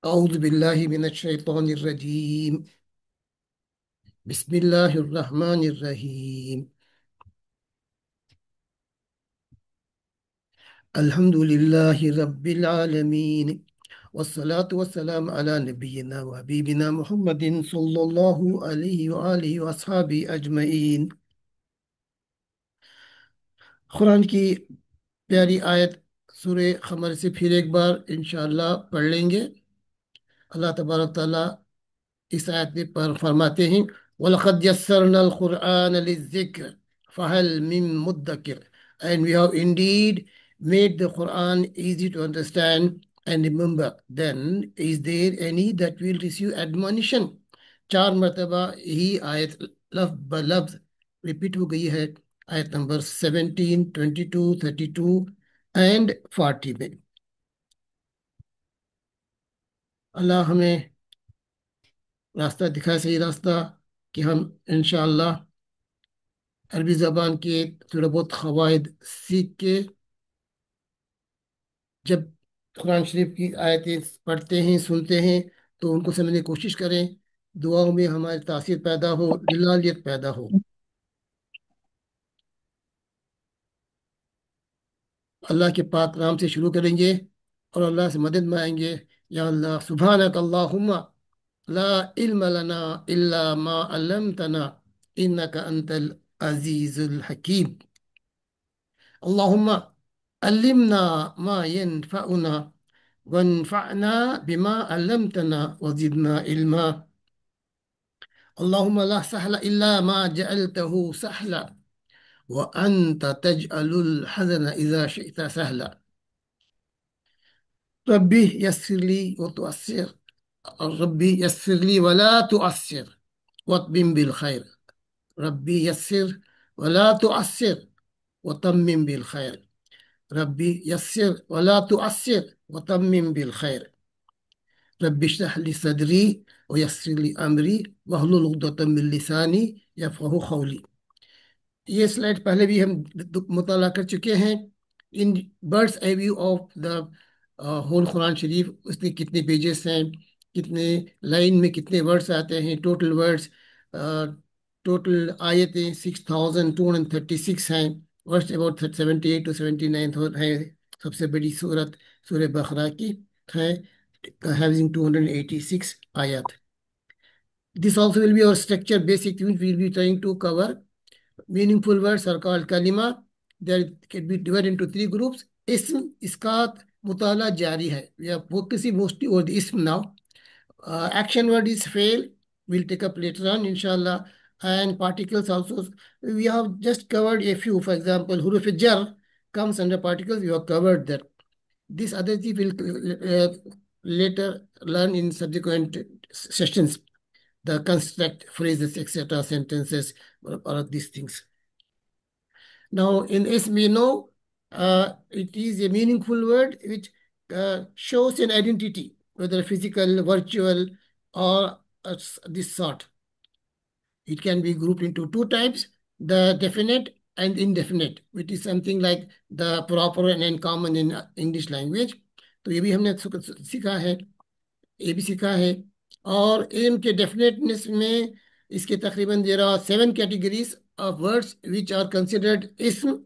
أعوذ بالله من الشيطان الرجيم. بسم الله الرحمن الرحيم. الحمد لله رب العالمين، والصلاة والسلام على نبينا وحبيبنا محمد صلى الله عليه وآله وأصحابه أجمعين। कुरान की प्यारी आयत सूरे क़मर से फिर एक बार इंशाअल्लाह पढ़ लेंगे। अल्लाह तबारक ताला इस आयत में पर फरमाते हैं, वलक़द यस्सरनल क़ुरआन लिज़्ज़िक्र फ़हल मिन मुद्दकिर। And we have indeed made the Quran easy to understand and remember. Then is there any that will receive admonition? चार मरतबा ही आयत लफ्ज ब लफ्ज रिपीट हो गई है, आयत नंबर 17, 22, 32 एंड 40 में। अल्लाह हमें रास्ता दिखाए, सही रास्ता, कि हम इंशाअल्लाह अरबी ज़बान के थोड़ा बहुत क़वाइद सीख के जब कुरान शरीफ की आयतें पढ़ते हैं, सुनते हैं, तो उनको समझने की कोशिश करें। दुआओं में हमारी तासीर पैदा हो, दिलालियत पैदा हो। अल्लाह के पाक नाम से शुरू करेंगे और अल्लाह से मदद मांगेंगे। या अल्लाह, सुब्हानक अल्लाहुम्मा ला इल्म लना इल्ला मा अल्लमतना इन्नका अंतल अजीजुल हकीम। अल्लाहुम्मा अल्लिमना मा यनफअना वन्फअना बिमा अल्लमतना वज़िदना इल्मा। अल्लाहुम्मा ला सहला इल्ला मा जअलतहु सहला व अंत तजअलुल हज़न इज़ा शि'ता सहला। रब्बी यस्सिरली व तुअस्सिर, रब्बी यस्सिरली वला तुअस्सिर वतमिम बिल खैर। रब्बी यस्सिर वला तुअस्सिर वतमिम बिल खैर। रब्बी यस्सिर वला तुअस्सिर वतमिम बिल खैर। रब्बि इश्रह ली सदरी व यस्सिर ली अमरी वहलुल उक़दतम मिन लिसानी यफ़क़हू क़ौली। ये स्लाइड पहले भी हम मुताला कर चुके हैं। In birds eye view of the whole Quran शरीफ, उसमें कितने पेजेस हैं, कितने लाइन में कितने वर्ड्स आते हैं, टोटल वर्ड्स, टोटल आयतें 6236 हैं। वर्ड्स अबाउट 78 to 79 हैं। सबसे बड़ी सूरत सूरह बकरा की है, having 286 ayat. This also will be our structure, basic things we will be trying to cover. Meaningful words are called kalima. They can be divided into three groups. Ism, इसका मुताला जारी है. We are focusing mostly on the ism now. Action word is fail. We'll take up later on, inshallah. And particles also. We have just covered a few. For example, huruf jar comes under particles. We have covered that. This other thing will later learn in subsequent sessions. The construct, phrases, etc., sentences, all of these things. Now, in ism, we know it is a meaningful word which shows an identity, whether physical, virtual, or this sort. It can be grouped into two types, the definite and indefinite, which is something like the proper and uncommon in English language. तो ये भी हमने सीखा है, ये भी सीखा है। और एम के डेफिनेटनेस में इसके तकरीबन there are 7 categories of words which are considered इस्म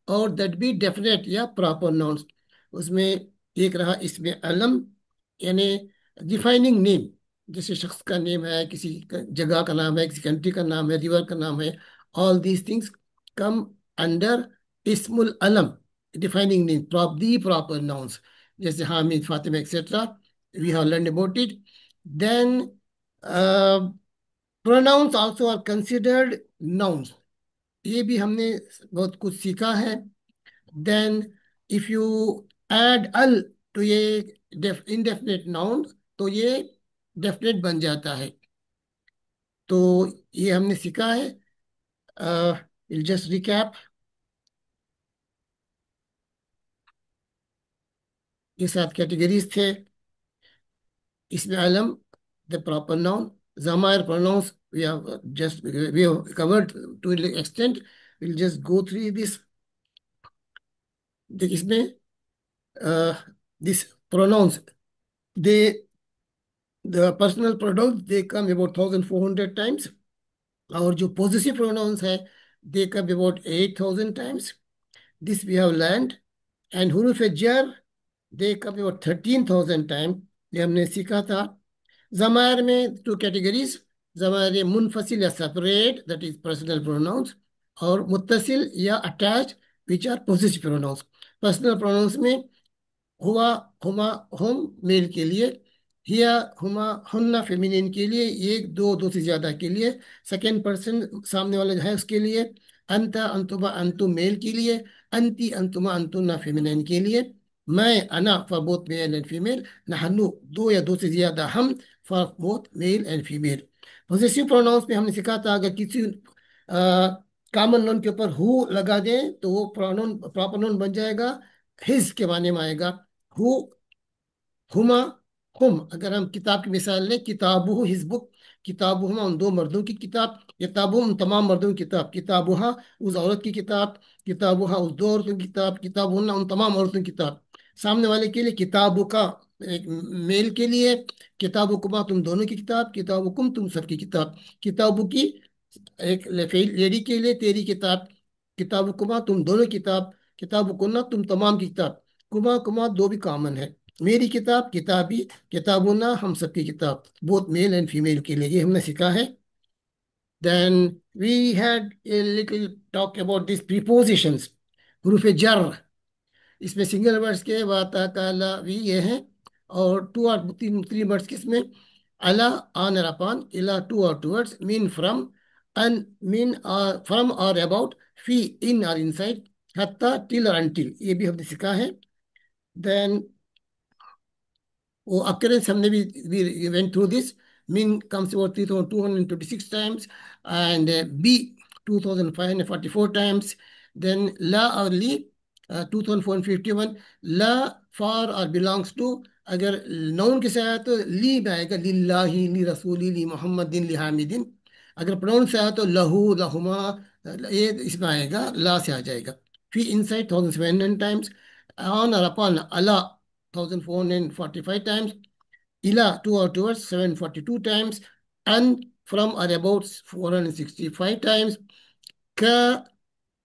और दैट बी डेफिनेट या प्रॉपर नाउन्स। उसमें एक रहा इसमें अलम, यानी डिफाइनिंग नेम, जैसे शख्स का नेम है, किसी जगह का नाम है, किसी कंट्री का नाम है, रिवर का नाम है। All these things come under इस्मुल अलम, defining name, the proper nouns, जैसे Hamid, Fatima, etcetera. We have learned about it. Then pronouns also are considered nouns. ये भी हमने बहुत कुछ सीखा है। Then if you add al to ये indefinite noun, तो ये definite बन जाता है। तो ये हमने सीखा है। We'll just recap. ये 7 कैटेगरीज थे। इसमें अलम, the proper noun. Zamair pronouns, we have covered to an extent. We'll just go through this. इसमें this pronouns, they the personal pronouns they come about 1400 times, और जो पॉजिटिव प्रोनाउंस है they come about 8000 times. This we have learned. And हुरूफ जर they come about 13,000 time. ये हमने सीखा था. ज़मायर में टू कैटेगरीज: ज़मायर मुनफसिल या separate, that is personal pronouns, और मुत्तसिल या attach, which are possessive pronouns. Personal pronouns में हुआ, हुमा, हम मेल के लिए, हिया, हुमा, हुन्ना फेमिनिन के लिए, एक, दो, दो से ज्यादा के लिए, सेकेंड पर्सन सामने वाला जो है उसके लिए, अंता, अंतुमा, अंतुम मेल के लिए, अंती, अंतुमा, अंतुन्ना फेमिनिन के लिए, मैं, अना for both male and female, नहनु दो या दो से ज्यादा हम for both male and female. Possessive pronouns में हमने सीखा था अगर किसी कॉमन नाउन के ऊपर हु लगा दें तो वो प्रोनाउन प्रॉपर नाउन बन जाएगा, हिज के माने में आएगा. हु, हुमा, हुम. अगर हम किताब की मिसाल लें, किताबुहु हिज बुक, किताबुहुमा उन दो मर्दों की किताब, किताबु उन तमाम मर्दों की किताब, किताबुहा उस औरत की किताब, किताबुहा उस दो औरतों की किताब, किताबुन्ना उन तमाम औरतों की किताब. सामने वाले के लिए किताबु का, एक मेल के लिए, किताबुकुमा तुम दोनों की किताब, किताबुकुम तुम सबकी किताब, किताबु की एक लेडी के लिए तेरी किताब, किताबुकुमा तुम दोनों किताब, किताबुकुन्ना तुम तमाम की किताब. कुमा कुमा दो भी कॉमन है. मेरी किताब, किताबी, किताबुना हम सबकी किताब, बोथ मेल एंड फीमेल के लिए, ये हमने सीखा है. Then we had a little talk about this prepositions. हरूफ जर, इसमें सिंगल वर्ड्स के वाता काला वी ये हैं, और टू और तीन थ्री वर्ड्स किसमें, अला, ऑन और अपॉन, इला टू और टूवर्ड्स, मीन फ्रॉम, अन मीन और फ्रॉम और अबाउट, फी इन और इनसाइड, हत्ता टिल और अनटिल, ये भी हमने सीखा है. देन वो occurrence हमने भी we went through this. Min comes about 3,226 times, and B 2,544 times. Then la or li 2,451. La for or belongs to, अगर नाउन के से आया तो ली में आएगा, लिल्लाही, ली रसूली, ली मोहम्मदिन, ली हामिदिन. अगर प्रोनाउन से आया तो लहू, लहुमा, ये इसमें आएगा, ला से आ जाएगा. फिर इनसाइड 1,700 टाइम्स. ऑन और अपॉन, अला 1,445 times, ila to or towards 742 times, and from or about 465 times, ka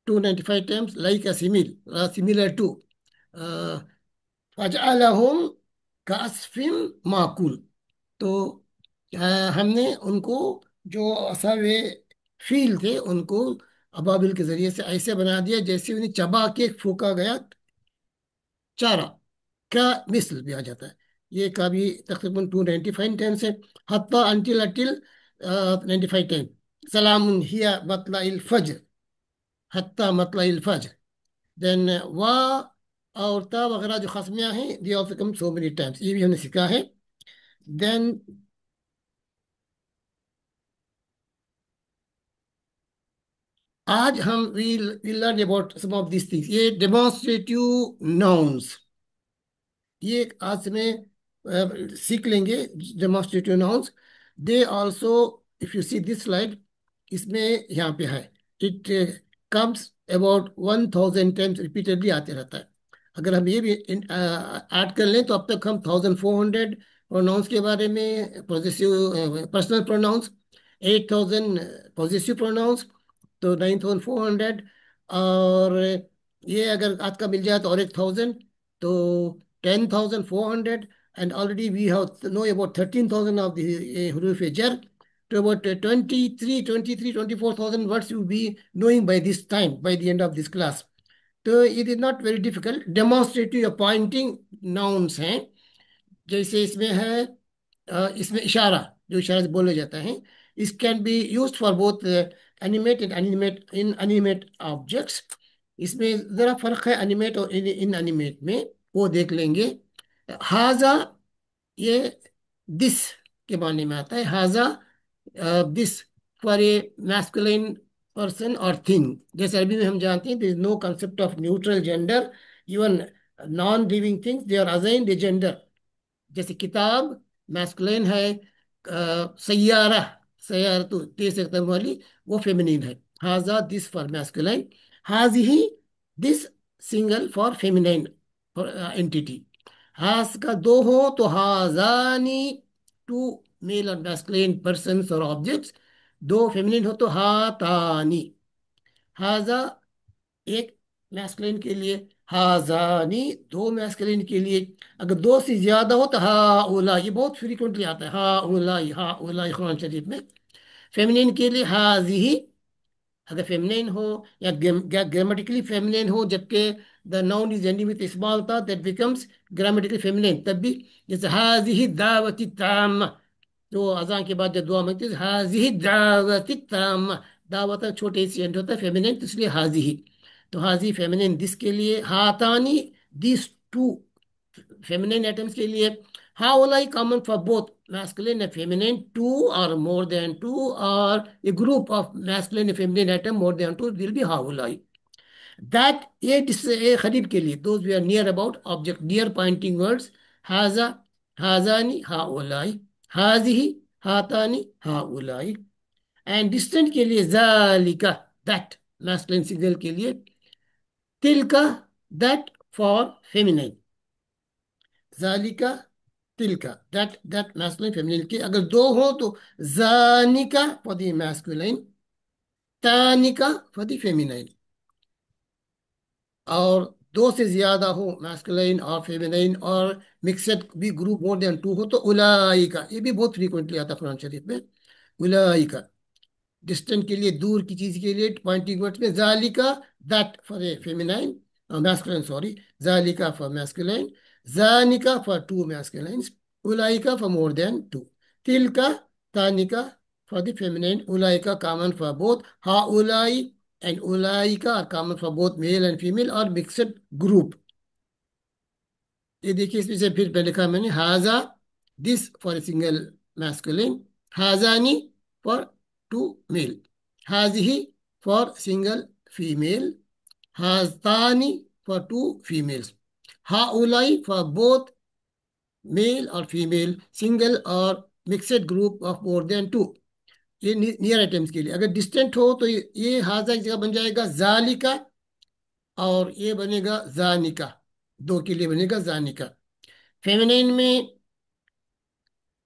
295 times, like a similar to, uh, फजअलहुम कास्फिम माकुल. तो हमने उनको जो असावे फील थे उनको अबाबिल के जरिए से ऐसे बना दिया जैसे उन्हें चबा के फूका गया चारा का मिसल भी आ जाता है. ये का भी तकरीबन 295 टाइम्स है. हत्ता अंटिल अटिल 95 टाइम. सलाम हिया मतला इल फज्र, हत्ता मतला इल फज्र. देन वाह और ता वगैरह जो खसमियाँ हैं, they also come so many times, ये भी हमने सीखा है. देन आज हम we learn about some of this things. ये डेमोन्स्ट्रेटिव नाउन्स, ये आज में सीख लेंगे. Demonstrative nouns, they also, if you see this slide, इसमें यहाँ पे है, it comes about 1,000 times repeatedly आते रहता है. अगर हम ये भी ऐड कर लें तो अब तक हम 1,400 प्रोनाउंस के बारे में, possessive personal pronouns, 8,000 possessive pronouns, तो 9,400. और ये अगर आज का मिल जाए तो और 1,000, तो 10,400. And already we have know about 13,000 of the huruf jar. To about 24,000 words you'll be knowing by this time, by the end of this class. तो it is not very difficult. Demonstrative या pointing nouns हैं, जैसे इसमें है इसमें इशारा, जो इशारा से बोले जाता है. इस can be use for both animate and animate, in animate objects. इसमें ज़रा फर्क है एनिमेट और इन एनिमेट में, वो देख लेंगे. हाजा, ये दिस के माने में आता है. हाजा this for a masculine person और थिंग. जैसे अरबी में हम जानते हैं there is no concept of neutral gender. Even non living things they are assigned a gender. जैसे किताब मैस्कुलिन है, सैयारा, सैयारा तो तेज से खत्म वाली, वो फेमिनिन है. हाजा दिस फॉर मैस्कुलिन, हाजिही this single for feminine entity. हास का दो हो तो हाजानी टू मेल और मैस्कुलिन पर्सन्स और ऑब्जेक्ट्स, दो फेमिनिन हो तो हातानी, हाजा एक मैस्कुलिन के लिए, हाजानी दो मैस्कुलिन के लिए। अगर दो से ज्यादा हो तो हा उला, ये बहुत फ्रीक्वेंटली आता है, हा उला कुरान शरीफ में। फेमिनिन के लिए हाजिही, अगर फेमिनिन हो या ग्रामेटिकली फेमिनिन हो, जबकि the noun is ending with small ता, दैट बिकम्स ग्रामेटिकली फेमिनिन तब भी। जैसे हाजिही दावती ताम्मा, तो अजान के बाद जब दुआ मांगते हैं हाजिही दावती ताम्मा, दावत छोटे से एंड होता है फेमिनिन, तो इसलिए हाजिही। तो हाजी फेमिनिन, दिस के लिए, हातानी दिस टू फेमिनिन आइटम्स के लिए, हाउलाई common for both masculine and feminine, two or more than two, or a group of masculine and feminine item more than two will be haulai. That it is a kharib ke liye, those we are near about object, near pointing words, haza, hazani, haulai, hazihi, hatani, haulai. And distant के लिए zalika, that masculine single के लिए, tilka, that for feminine, zalika, tilka, that masculine feminine के अगर दो हो तो Janika for the masculine, Tanika for the feminine। और दो से ज्यादा हो मैस्कुलिन और फेमिनाइन और मिक्सड भी ग्रुप मोर देन टू हो तो उलाइका, ये भी बहुत फ्रीक्वेंटली आता है कुरान शरीफ में, उलाइका। डिस्टेंट के लिए, दूर की चीज के लिए पॉइंटिंग वर्ड्स में जालिका, that for a feminine, masculine sorry, जालिका फॉर मैस्कुलिन, जानिका फॉर टू मैस्कुलिन्स, उलाइका फॉर मोर देन टू, तिलका, तानिका फॉर द फेमिनाइन, उलाइका कॉमन फॉर बोथ, हा उलाई एंड उलाइका are common for both male and female और मिक्सड ग्रुप। ये देखिए इसमें से फिर पहले लिखा मैंने, हाजा this for a single masculine, हाजानी फॉर टू मेल, हाजिही फॉर सिंगल फीमेल, हाजतानी फॉर टू फीमेल्स, हाउलाई फॉर बोथ मेल और फीमेल, सिंगल और mixed group of more than two. ये नियर आइटम्स के लिए। अगर डिस्टेंट हो तो ये हाजा की जगह बन जाएगा जालिका, और ये बनेगा जानिका, दो के लिए बनेगा जानिका। फेमिनाइन में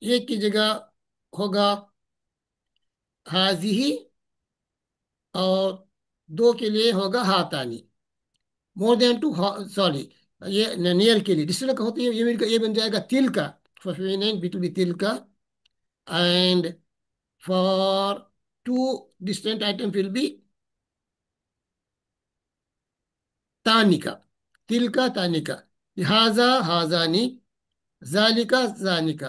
एक की जगह होगा हाजिही, और दो के लिए होगा हातानी, मोर देन टू, सॉरी, ये नियर के लिए डिस्टेंट का होता है, ये बन जाएगा तिल का, for feminine it will be तिल का, and for two distant item will be तानिका, तिल का तानिका, हाजा हाजानी, जालिका जानिका,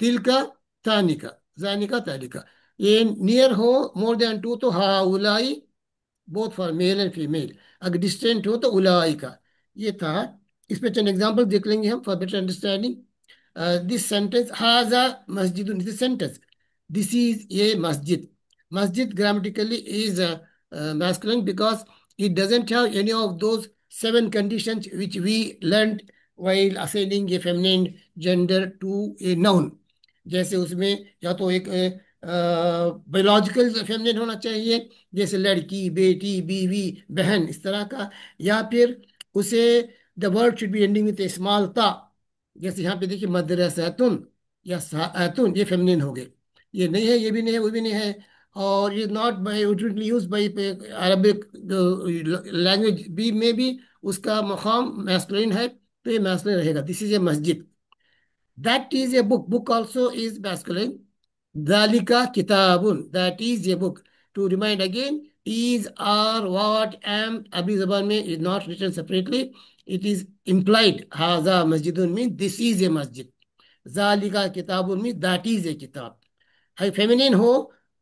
तिलका तानिका, जानिका तानिका। ये नियर हो मोर देन टू तो हाउलाई, both for male and female. अगर डिस्टेंट हो तो उलाई का। ये था। इसमें चंद एग्जांपल देख लेंगे हम for better understanding. This sentence हाजा मस्जिद, this sentence, this is a मस्जिद। मस्जिद grammatically is masculine because it doesn't have any of those seven conditions which we learned while assigning a feminine gender to a noun। जैसे उसमें या तो एक biological feminine होना चाहिए, जैसे लड़की, बेटी, बीवी, बहन, इस तरह का, या फिर उसे the word should be ending with small ता, जैसे यहाँ पे देखिए मदरसतुन या साअतुन, ये फेमिनिन हो गए। ये नहीं है, ये भी नहीं है, वो भी नहीं है। और ये not by use by Arabic language भी में भी उसका मकाम मैस्कुलिन है, तो ये मैस्कुलिन रहेगा। दिस इज ए मस्जिद, that is a book, book also is masculine. Dalika kitabun, that is a book. To remind again, is, are, what, am, अभी जबान में is not written separately. It is implied. हाजा मस्जिदुन means this is a masjid. जालिका किताबुन means that is a किताब। है feminine हो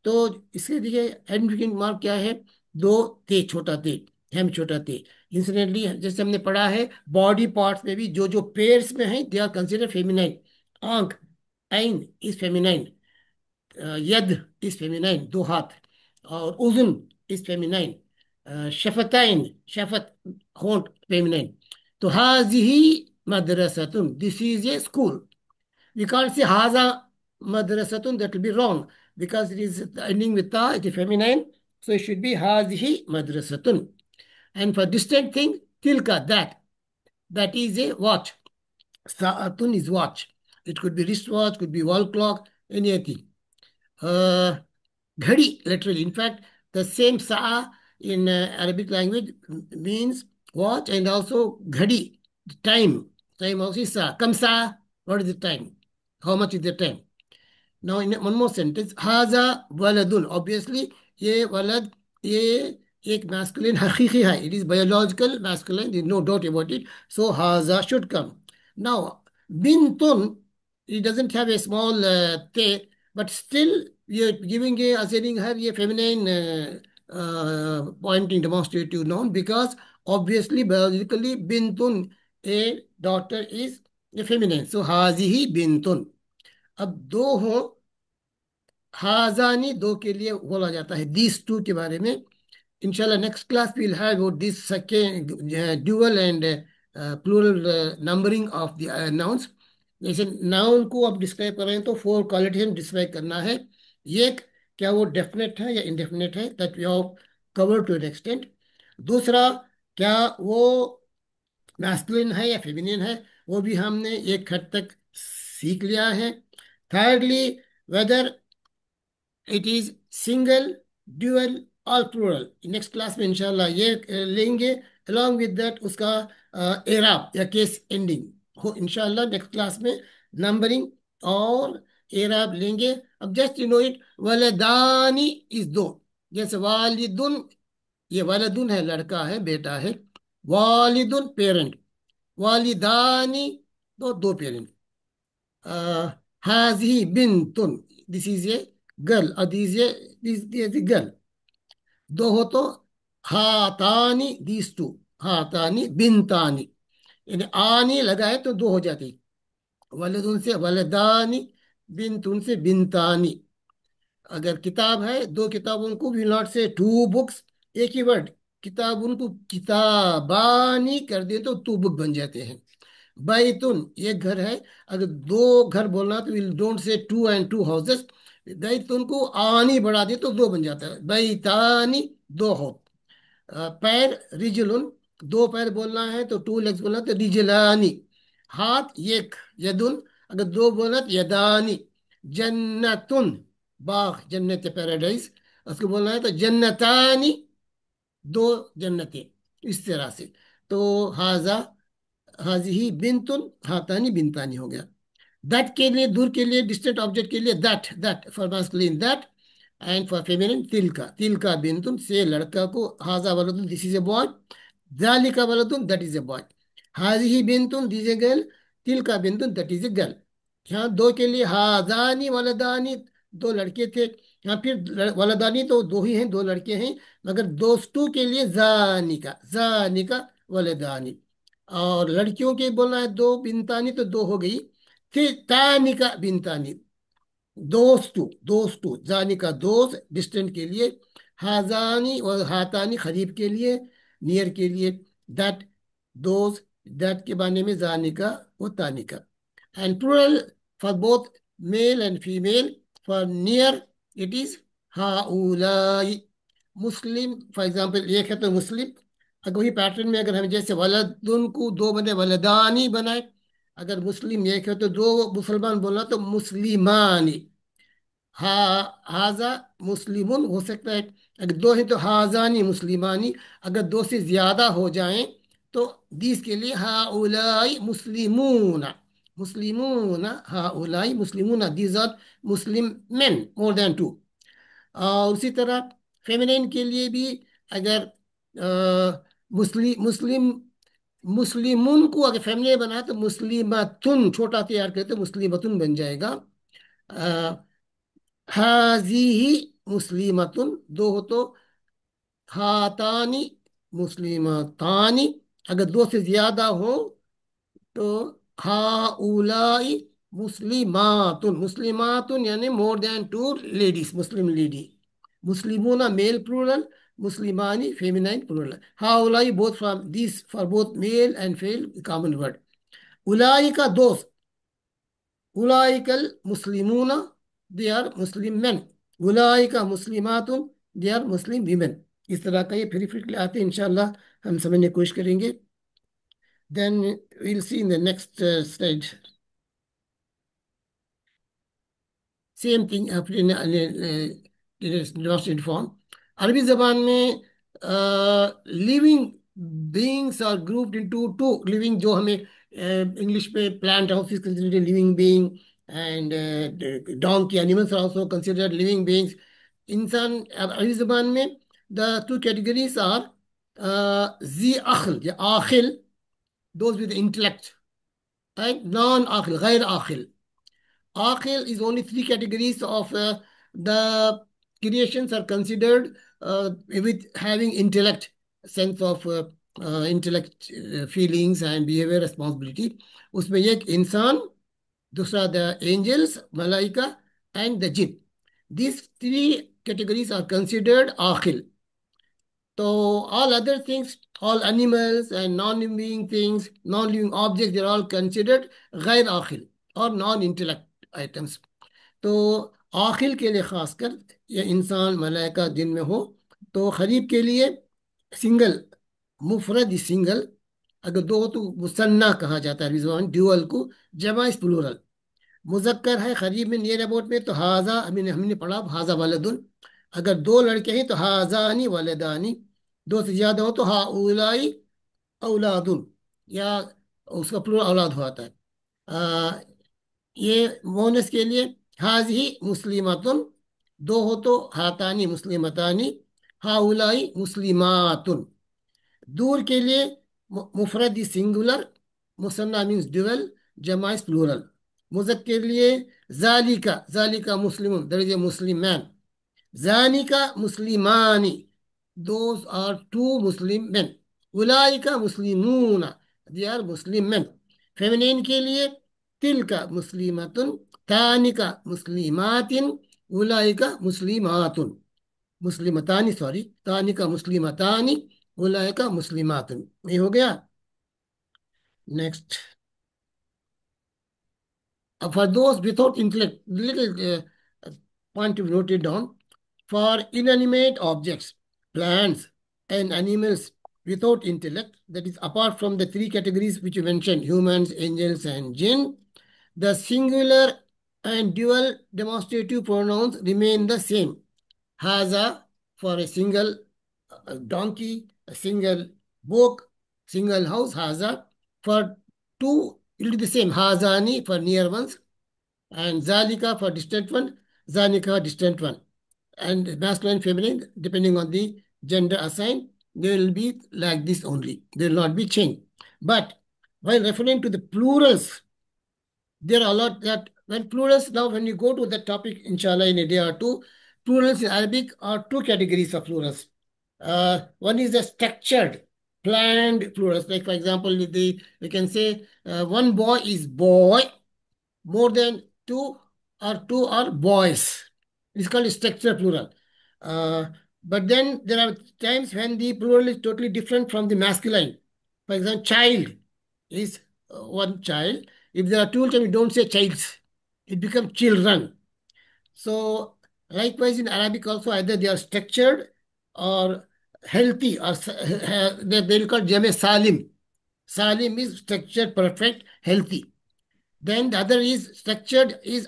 तो इसके देखिए आइडेंटिफिकेशन मार्क क्या है, दो ते, छोटा ते, हम छोटा ते। इंसिडेंटली जैसे हमने पढ़ा है बॉडी पार्ट्स में भी जो जो पेयर्स में है दे आर कंसिडर फेमिनाइन। आंख, आइन इज फेमिनाइन, यद इज फेमिनाइन, दो हाथ, और उजुन इज फेमिनाइन, शफताइन, शफत होंठ फेमिनाइन। तो हाजिही मदरसतुन, this is a school. We can't say haza madrasatun, that will be wrong because it is ending with ta, it is feminine, so it should be hazihi madrasatun. And for distant thing, tilka, that is a watch, saatun is watch, It could be wristwatch, could be wall clock, anything. Uh, Ghadi, literally. In fact, the same sa'a in Arabic language means watch, and also ghadi, time. Time also is sa'a. Kam sa'a? What is the time? How much is the time? Now, in one more sentence, haza waladun. Obviously, ये walad, ये एक masculine हकीकी है. It is biological masculine. There is no doubt about it. So, haza should come. Now, bintun, it doesn't have a small te, but still, we are giving a, assigning her a feminine pointing demonstrative noun, because obviously, biologically, bintun, a daughter, is a feminine. So, hazihi bintun. अब दो हो, हाजानी दो के लिए बोला जाता है, this to के बारे में इंशाल्लाह next class will have this second dual and plural numbering of the nouns. जैसे नाउन को आप डिस्क्राइब कर रहे हैं तो फोर क्वालिटीज डिस्क्राइब करना है। एक, क्या वो डेफिनेट है या इनडेफिनेट है, that we have cover to an extent. दूसरा, क्या वो मैस्कुलिन है या फेमिनिन है, वो भी हमने एक हद तक सीख लिया है। Thirdly, whether it is single, dual और प्लूरल। नेक्स्ट क्लास में इंशाल्लाह ये लेंगे, अलॉन्ग विद दैट उसका एराब या केस एंडिंग हो इंशाल्लाह नेक्स्ट क्लास में। नंबरिंग और एराब लेंगे। अब जस्ट यू नो इट, वलदानी इज दो। जैसे वालिदुन, ये वालिदुन है, लड़का है, बेटा है। वालिदुन पेरेंट, वालिदानी दो, दो पेरेंट। हाजी बिनतुन, दिस इज ए गर्ल, और दिस गर्ल। दो हो तो हातानी, दीज टू, हातानी बिनतानी। यानी आनी लगा है तो दो हो जाती। वलदुन से वलदानी, बिनतुन से बिनतानी। अगर किताब है, दो किताबों को विल नॉट से टू बुक्स, एक ही वर्ड। किताब उनको किताबानी कर दे तो टू बुक बन जाते हैं। बैतुन, ये घर है। अगर दो घर बोलना तो will don't say two and two houses. बैतुन को आनी बढ़ा दे तो दो बन जाता है, बैतानी, दो हो। पैर, रिजलुन, दो पैर बोलना है तो टू लेग्स बोलना तो रिजलानी। हाथ, एक, यदुन, अगर दो बोलना तो यदानी। जन्नतुन, बाग, जन्नत पैराडाइज, उसको बोलना है तो जन्नतानी, दो जन्नतें। इस तरह से। तो हाजा, हाजी बिनतुन, हाथानी बिनतानी हो गया। दैट के लिए, दूर के लिए, डिस्टेंट ऑब्जेक्ट के लिए that, that for masculine that, and for feminine तिलका, तिलका बिंतुन, से लड़का को। हाजा वलदुन, दिस इज ए बॉय। जालिका वलदुन, दैट इज ए बॉय। हाजिही बिंतुन, दिस ए गर्ल। तिलका बिंतुन, दैट इज ए गर्ल। यहाँ दो के लिए हाजानी वलदानी, दो लड़के थे। यहाँ फिर वलदानी तो दो ही हैं, दो लड़के हैं। मगर दोस्तों के लिए जानिका, जानिका वलदानी। और लड़कियों के बोलना है दो, बिनतानी तो दो हो गई। फिर तानिका बिनतानी, दोस्तु, दोस्तु, जानी का दोस्त, डिस्टेंट के लिए। हाजानी और हातानी, करीब के लिए, नियर के लिए। दैट, दोस्त, दैट के बारे में जानी का वो तानी का। And plural for both male and female. For near it is हाउलाई। मुस्लिम, फॉर एग्जाम्पल, एक है तो मुस्लिम। अगर वही पैटर्न में अगर हम जैसे वलदुन को दो बने, वलदानी बनाए। अगर मुस्लिम एक है तो दो मुसलमान बोला तो मुस्लिमानी। हा, हाजा मुस्लिमुन हो सकता है। अगर दो हैं तो हाजानी मुस्लिमानी। अगर दो से ज्यादा हो जाएं तो दीस के लिए हाउलाई मुस्लिमूना, मुस्लिमूना, हाउलाई मुस्लिमूना, these are Muslim men, more than two. उसी तरह फेमिनिन के लिए भी, अगर मुस्लिम, मुस्लिमुन को अगर फेमिनिन बना तो मुस्लिमतुन, छोटा तैयार करते तो मुस्लिमतुन बन जाएगा। हाजीही मुस्लिमतुन, दो हो तो हातानी मुस्लिमतानी। अगर दो से ज्यादा हो तो हाउलाई मुस्लिमातुन, मुस्लिमातुन यानी more than two ladies, Muslim lady. मुस्लिमूना मेल प्लूरल, मुस्लिमानी फेमिनाइन प्लूरल। हाउलाई both from this, for both male and female common word. उलाई का दोस्त, उलाइकल मुस्लिमूना, दे आर मुस्लिम मैन। उलाइका मुस्लिमातुन, दे आर मुस्लिम वीमेन। इस तरह का ये फिर आते हैं इंशाल्लाह, हम समझने की कोशिश करेंगे। Then we'll see in the next slide. Same thing denominated form. Arabi जबान में living beings are grouped into two. Living जो हमें इंग्लिश में plant house is considered living being, and donkey animals are also considered living beings. इंसान अरबी जबान में the two categories are जी अखल या आखिल, those with intellect, and non-akhil, ghair akhil. Akhil is only three categories of the creations are considered with having intellect, sense of intellect, feelings and behavior responsibility. उसमें एक इंसान, दूसरा the angels, malaika and the jinn. These three categories are considered akhil. So all other things, all animals and non-living things, non-living objects, they're all considered गैर आखिल और non intellect items. तो आखिल के लिए खासकर ये इंसान मलाइका जिन में हो, तो खरीब के लिए सिंगल, मुफरद सिंगल, अगर दो हो तो मुसन्ना कहा जाता है रिजवान, ड्यूअल को जमा इस प्लूरल। मुजक्कर है खरीब में नियर अबाउट में तो हाजा, अभी हमने पढ़ा हाजा वालदुन। अगर दो लड़के हैं तो हाजानी वालदानी, दो से ज्यादा हो तो हा उलाई औलादुन, या उसका प्लूरल औलाद होता है। आ, ये मोनस के लिए हाजही मुस्लिमातुन, दो हो तो हातानी मुस्लिमतानी, हाउलाई मुस्लिमातुन। दूर के लिए मुफरद सिंगुलर, मुसन्ना मीन्स ड्यूअल, जमा इज प्लूरल। मुजक्कर के लिए जालिका, जालिका Muslim, that is a Muslim man. जानिका मुस्लिमानी, those are two Muslim men. उलाइका मुस्लिमूना, they are Muslim men. Feminine के लिए तिलका मुस्लिमतुन, तानिका मुस्लिमातिन, उलाइका मुस्लिमातुन, मुस्लिमतानी सॉरी, तानिका मुस्लिमतानी, उलाइका मुस्लिमातुन। ये हो गया। Next, for those without intellect, little point to be noted down. For inanimate objects, plants, and animals without intellect, that is apart from the three categories which you mentioned, humans, angels, and jinn, the singular and dual demonstrative pronouns remain the same. Haza for a single donkey, a single book, single house, haza. For two, it will be the same. Hazani for near ones, and zalika for distant one, zanika distant one. And masculine, feminine, depending on the gender assigned, they will be like this only. They will not be changed. But while referring to the plurals, there are a lot that when plurals, now when you go to that topic, inshallah, in a day or two, plurals in Arabic are two categories of plurals. One is the structured, planned plurals. Like for example, we can say one boy is boy, more than two are boys. It's called structured plural. Uh, but then there are times when the plural is totally different from the masculine. For example, child is one child. If there are two children, we don't say childs. It becomes children. So likewise in Arabic also, either they are structured or healthy, or they'll call Jame Salim. Salim is structured, perfect, healthy. Then the other is structured is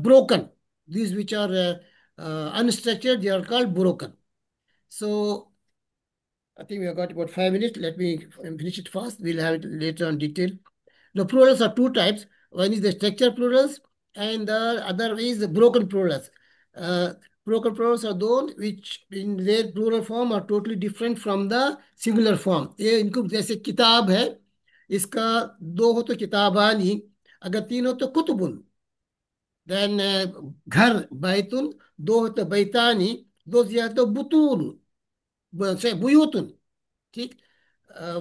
broken. These which are unstructured, they are called broken. So I think we have got about 5 minutes. Let me finish it fast. We'll have it later on detail. The plurals are two types. One is the structured plurals, and the other is the broken plurals. Uh, Broken plurals are those which in their plural form are totally different from the singular form. ये इनको जैसे किताब है, इसका दो हो तो किताबानी, अगर तीन हो तो कुतुबुन। देन घर बैतुन, दो हो तो बैतानी, दो से ज्यादा तो बुतून, से बुयूतुन। ठीक।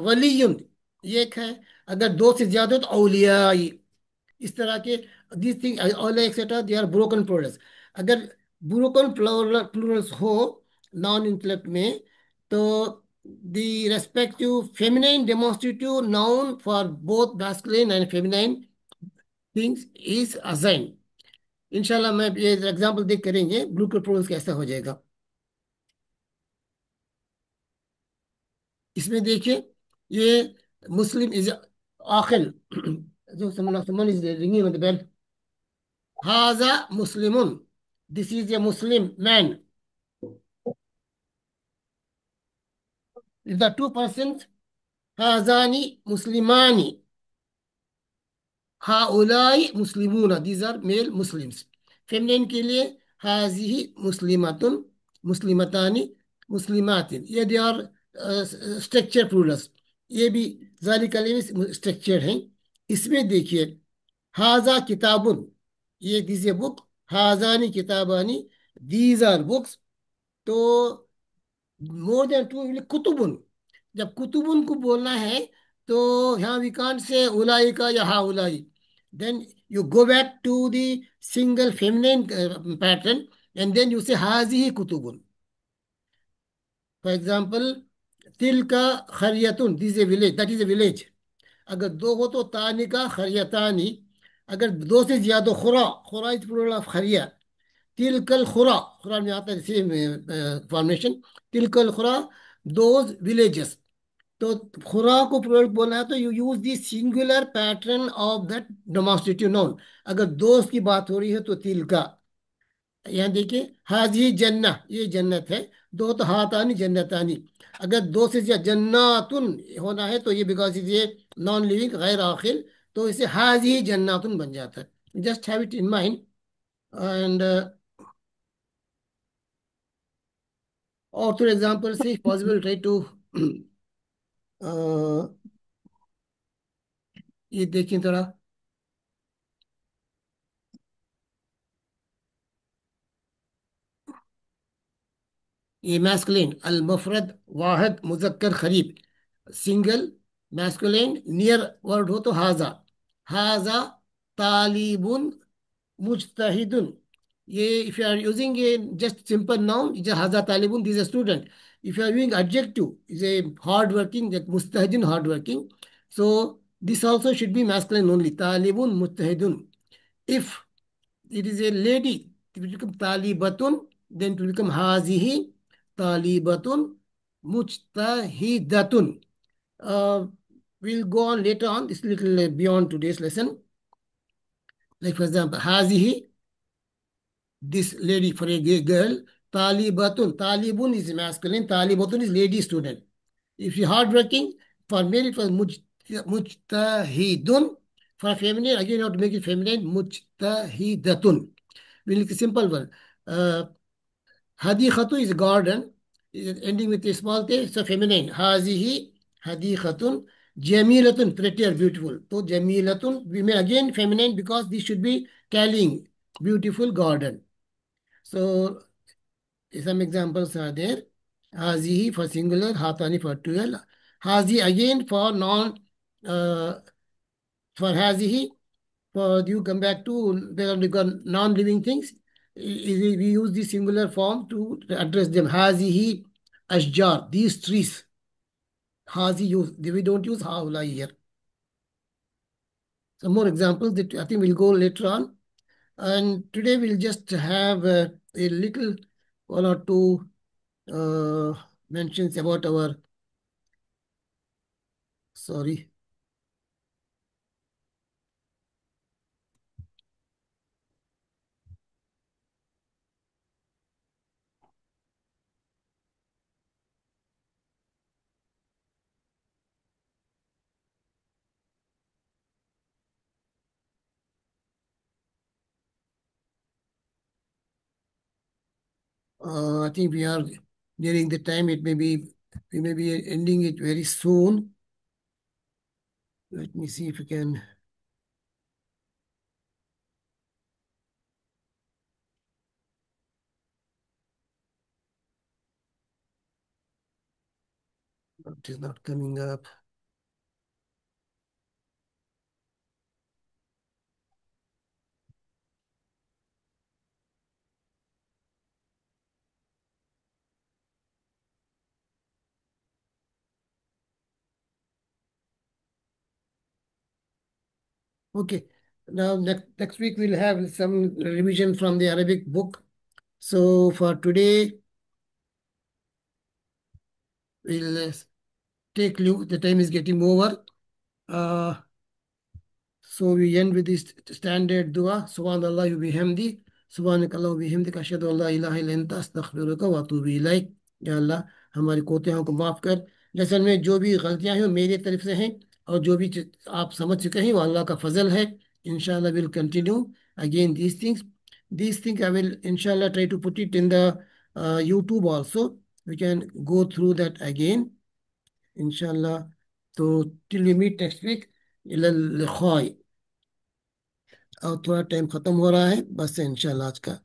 वलीयुन ये एक है। अगर दो से ज्यादा हो तो औलियाई। इस तरह के this thing all etcetera they are broken plurals. अगर ब्रोकन प्लूरल्स हो नॉन इंटेलेक्ट में, तो the respective feminine demonstrative noun for both masculine and feminine things is assign. इंशाल्लाह मैं ये एग्जांपल देख करेंगे ब्रोकन प्लूरल्स कैसा हो जाएगा। इसमें देखिए, ये मुस्लिम इज आखिल, जो someone is ringing on the bell. Haza Muslimun. This is a Muslim man. If the two persons, Hazani Muslimani, हाउलाई मुस्लिमून, these are male Muslims. Feminine के लिए हाजिही मुस्लिमातुन, मुस्लिमतानी, मुस्लिमातिन, ये दे आर स्ट्रक्चर प्लूरल्स. ये भी जालिका स्ट्रक्चर हैं. इसमें देखिए, हाजा किताबुन, ये दिस ए बुक. हाजानी किताबानी, दीज आर बुक्स. तो मोर देन टू कुतुबुन. जब कुतुबुन को बोलना है तो यहाँ वी कांट से उलाई का या हा उलाई. Then you go back to the single feminine pattern and then you say हाजी ही कुतुबुन. फॉर एग्जाम्पल, तिल का खरियतुन, this a village, that is a village. अगर दो हो तो तानी का खरियतानी. अगर दो से ज्यादा, खुरा, खुरा इज प्लूरल ऑफ खरिया. तिलकल खुरा, खुरा में आता है सेम फॉर्मेशन. तिलकल खुरा, दोज विलेजेस. तो खुरा को प्लूरल बोलना है तो you use the singular pattern of that demonstrative noun. अगर दोस्त की बात हो रही है तो तिल का. यहाँ देखिए, हाजी जन्ना, ये जन्नत है. दो तो हाथानी जन्नतानी. अगर दो से ज्यादा जन्नातुन होना है तो ये बिकॉज ये नॉन लिविंग गैर आखिल, तो इसे हाजी जन्नातुन बन जाता है. Just have it in mind. And और थोड़े एग्जाम्पल से पॉसिबल ट्राई टू ये देखें थोड़ा. ये मैस्कुलिन अल मुफरद वाहिद मुजक्कर खरीब. सिंगल मैस्कुलिन नियर वर्ड हो तो हाजा. हाजा तालिबुन मुजतहिदुन. ये if you are using a just simple noun, is हाजा तालिबुन, this a student. If you are using adjective, is a hard working, that मुस्तहिदुन hard working. So this also should be masculine only. Talibun mujtahidun. If it is a lady, it will become talibatun, then it will become hazihi talibatun mujtahidatun. Uh, we'll go on later on, this little beyond today's lesson. Like for example, hazihi, this lady, for a gay girl. Talibatun, talibun is masculine, talibatun is lady student. If you're hardworking, for male it was mujtahidun. For feminine, again you have to make it feminine, mujtahidatun. We'll make a simple one. Uh, Hadiqatu is garden, is ending with a small t, so feminine. Hazihi hadiqatun. Jamilatun, pretty or beautiful. So jamilatun, we may again feminine because this should be telling beautiful garden. So some examples are there. Hazihi for singular, hatani for plural. Hazi again for non, uh, for hazihi, for you come back to where we got non-living things. We use the singular form to address them. Hazihi ashjar, these trees. Hazi use, we don't use haula here. Some more examples that I think we'll go later on. And today we'll just have a little one or two uh, mentions about our, sorry. I think we are nearing the time. It may be, we may be ending it very soon. Let me see if we can. It is not coming up. Okay. Now next week we'll have some revision from the Arabic book. So for today, we'll take look. The time is getting over. Uh, So we end with this standard dua. Subhanallah wa bihamdi. Subhanakallah wa bihamdika ashhadu an la ilaha illa anta astaghfiruka wa atubu इलैक। या अल्लाह हमारी कोताहियों को माफ़ कर। जैसे में जो भी गलतियां हैं वो मेरी तरफ से हैं, और जो भी आप समझ चुके हैं वो अल्लाह का फजल है। इंशाल्लाह will continue again these things I will inshallah try to put it in the YouTube also. We can go through that again inshallah. तो till we meet next week, इला लिखाई। और थोड़ा टाइम खत्म हो रहा है बस इंशाल्लाह आज का।